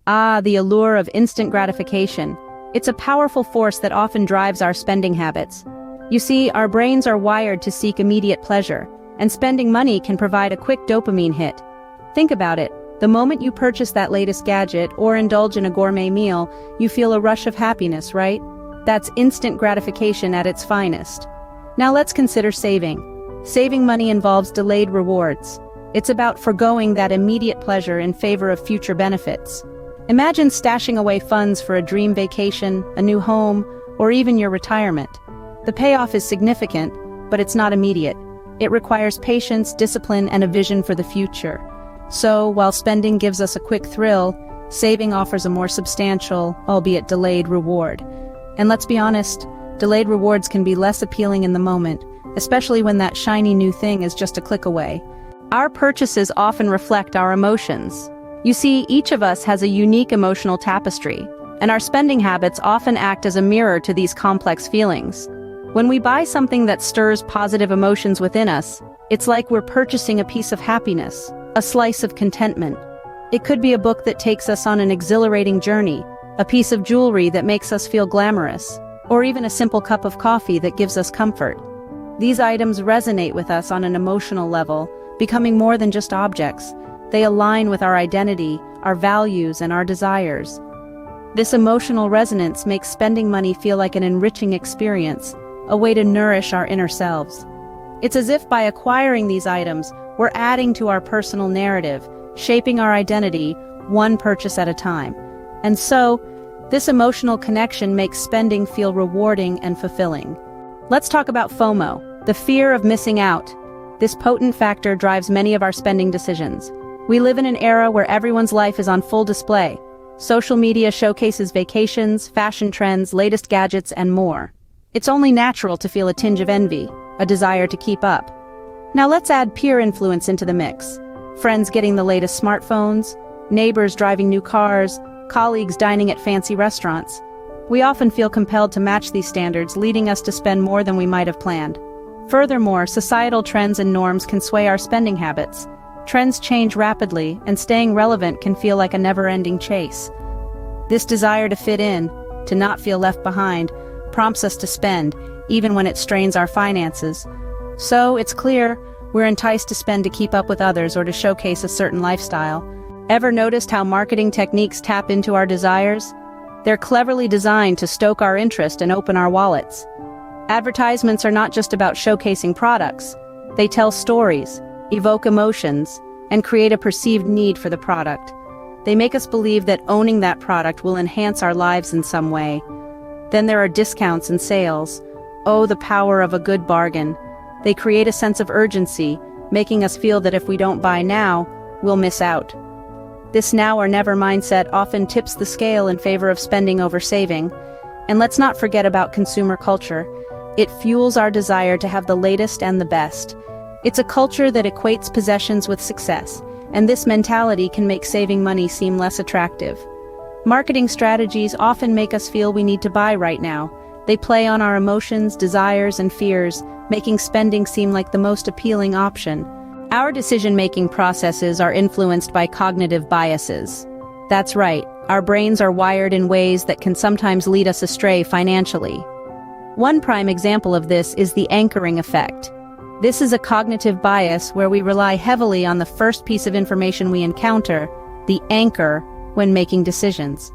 Ah, the allure of instant gratification. It's a powerful force that often drives our spending habits. You see, our brains are wired to seek immediate pleasure, and spending money can provide a quick dopamine hit. Think about it. The moment you purchase that latest gadget or indulge in a gourmet meal, you feel a rush of happiness, right? That's instant gratification at its finest. Now let's consider saving. Saving money involves delayed rewards. It's about forgoing that immediate pleasure in favor of future benefits. Imagine stashing away funds for a dream vacation, a new home, or even your retirement. The payoff is significant, but it's not immediate. It requires patience, discipline, and a vision for the future. So, while spending gives us a quick thrill, saving offers a more substantial, albeit delayed, reward. And let's be honest, delayed rewards can be less appealing in the moment, especially when that shiny new thing is just a click away. Our purchases often reflect our emotions. You see, each of us has a unique emotional tapestry, and our spending habits often act as a mirror to these complex feelings. When we buy something that stirs positive emotions within us, it's like we're purchasing a piece of happiness, a slice of contentment. It could be a book that takes us on an exhilarating journey, a piece of jewelry that makes us feel glamorous, or even a simple cup of coffee that gives us comfort. These items resonate with us on an emotional level, becoming more than just objects. They align with our identity, our values, and our desires. This emotional resonance makes spending money feel like an enriching experience, a way to nourish our inner selves. It's as if by acquiring these items, we're adding to our personal narrative, shaping our identity, one purchase at a time. And so, this emotional connection makes spending feel rewarding and fulfilling. Let's talk about FOMO, the fear of missing out. This potent factor drives many of our spending decisions. We live in an era where everyone's life is on full display. Social media showcases vacations, fashion trends, latest gadgets, and more. It's only natural to feel a tinge of envy, a desire to keep up. Now let's add peer influence into the mix. Friends getting the latest smartphones, neighbors driving new cars, colleagues dining at fancy restaurants. We often feel compelled to match these standards, leading us to spend more than we might have planned. Furthermore, societal trends and norms can sway our spending habits. Trends change rapidly, and staying relevant can feel like a never-ending chase. This desire to fit in, to not feel left behind, prompts us to spend, even when it strains our finances. So, it's clear, we're enticed to spend to keep up with others or to showcase a certain lifestyle. Ever noticed how marketing techniques tap into our desires? They're cleverly designed to stoke our interest and open our wallets. Advertisements are not just about showcasing products. They tell stories, evoke emotions, and create a perceived need for the product. They make us believe that owning that product will enhance our lives in some way. Then there are discounts and sales. Oh, the power of a good bargain. They create a sense of urgency, making us feel that if we don't buy now, we'll miss out. This now or never mindset often tips the scale in favor of spending over saving. And let's not forget about consumer culture. It fuels our desire to have the latest and the best. It's a culture that equates possessions with success, and this mentality can make saving money seem less attractive. Marketing strategies often make us feel we need to buy right now. They play on our emotions, desires, and fears, making spending seem like the most appealing option. Our decision-making processes are influenced by cognitive biases. That's right, our brains are wired in ways that can sometimes lead us astray financially. One prime example of this is the anchoring effect. This is a cognitive bias where we rely heavily on the first piece of information we encounter, the anchor, when making decisions.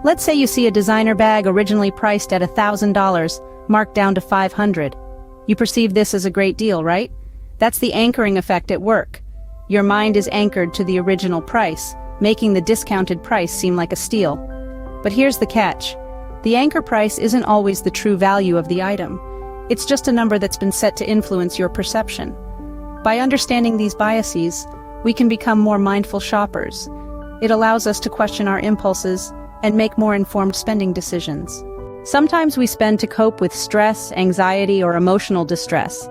Let's say you see a designer bag originally priced at $1,000, marked down to $500. You perceive this as a great deal, right? That's the anchoring effect at work. Your mind is anchored to the original price, making the discounted price seem like a steal. But here's the catch. The anchor price isn't always the true value of the item. It's just a number that's been set to influence your perception. By understanding these biases, we can become more mindful shoppers. It allows us to question our impulses and make more informed spending decisions. Sometimes we spend to cope with stress, anxiety, or emotional distress.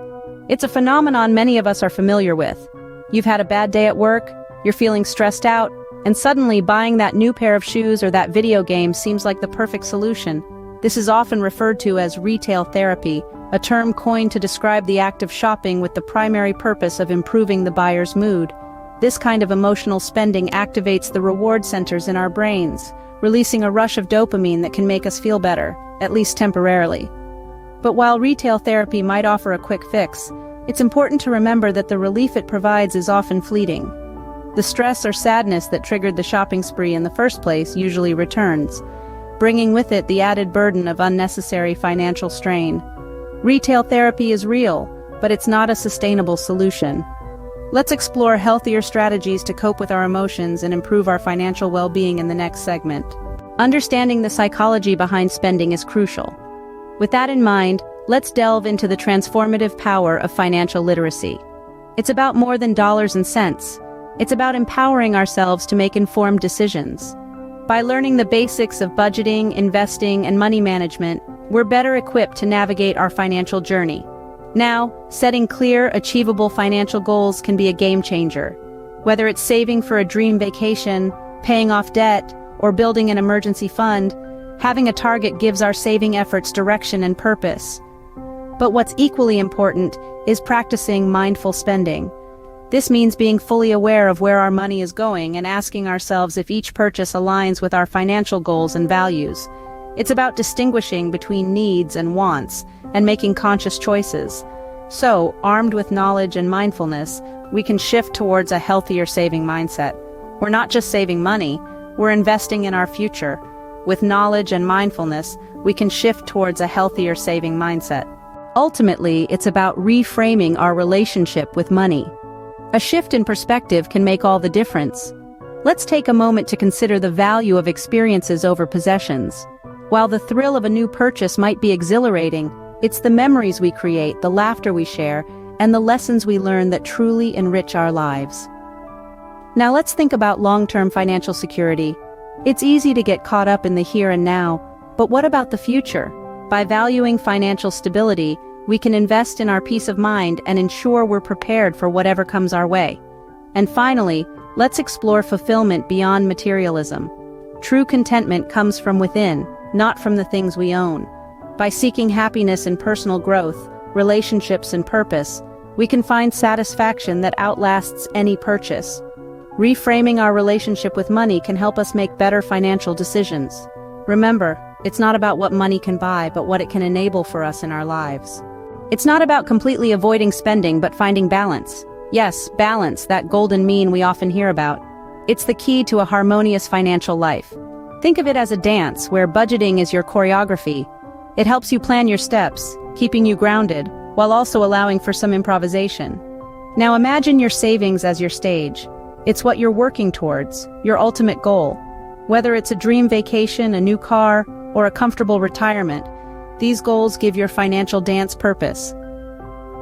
It's a phenomenon many of us are familiar with. You've had a bad day at work, you're feeling stressed out, and suddenly buying that new pair of shoes or that video game seems like the perfect solution. This is often referred to as retail therapy, a term coined to describe the act of shopping with the primary purpose of improving the buyer's mood. This kind of emotional spending activates the reward centers in our brains, releasing a rush of dopamine that can make us feel better, at least temporarily. But while retail therapy might offer a quick fix, it's important to remember that the relief it provides is often fleeting. The stress or sadness that triggered the shopping spree in the first place usually returns, bringing with it the added burden of unnecessary financial strain. Retail therapy is real, but it's not a sustainable solution. Let's explore healthier strategies to cope with our emotions and improve our financial well-being in the next segment. Understanding the psychology behind spending is crucial. With that in mind, let's delve into the transformative power of financial literacy. It's about more than dollars and cents. It's about empowering ourselves to make informed decisions. By learning the basics of budgeting, investing, and money management, we're better equipped to navigate our financial journey. Now, setting clear, achievable financial goals can be a game changer. Whether it's saving for a dream vacation, paying off debt, or building an emergency fund, having a target gives our saving efforts direction and purpose. But what's equally important is practicing mindful spending. This means being fully aware of where our money is going and asking ourselves if each purchase aligns with our financial goals and values. It's about distinguishing between needs and wants and making conscious choices. So, armed with knowledge and mindfulness, we can shift towards a healthier saving mindset. We're not just saving money, we're investing in our future. With knowledge and mindfulness, we can shift towards a healthier saving mindset. Ultimately, it's about reframing our relationship with money. A shift in perspective can make all the difference. Let's take a moment to consider the value of experiences over possessions. While the thrill of a new purchase might be exhilarating, it's the memories we create, the laughter we share, and the lessons we learn that truly enrich our lives. Now let's think about long-term financial security. It's easy to get caught up in the here and now, but what about the future? By valuing financial stability, we can invest in our peace of mind and ensure we're prepared for whatever comes our way. And finally, let's explore fulfillment beyond materialism. True contentment comes from within, not from the things we own. By seeking happiness in personal growth, relationships, and purpose, we can find satisfaction that outlasts any purchase. Reframing our relationship with money can help us make better financial decisions. Remember, it's not about what money can buy, but what it can enable for us in our lives. It's not about completely avoiding spending, but finding balance. Yes, balance, that golden mean we often hear about. It's the key to a harmonious financial life. Think of it as a dance where budgeting is your choreography. It helps you plan your steps, keeping you grounded, while also allowing for some improvisation. Now imagine your savings as your stage. It's what you're working towards, your ultimate goal. Whether it's a dream vacation, a new car, or a comfortable retirement, these goals give your financial dance purpose.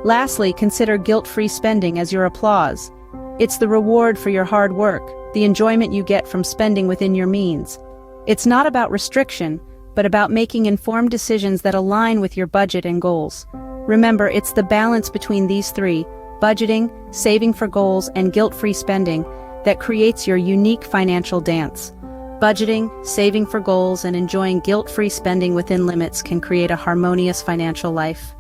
Lastly, consider guilt-free spending as your applause. It's the reward for your hard work, the enjoyment you get from spending within your means. It's not about restriction, but about making informed decisions that align with your budget and goals. Remember, it's the balance between these three, budgeting, saving for goals, and guilt-free spending, that creates your unique financial dance. Budgeting, saving for goals, and enjoying guilt-free spending within limits can create a harmonious financial life.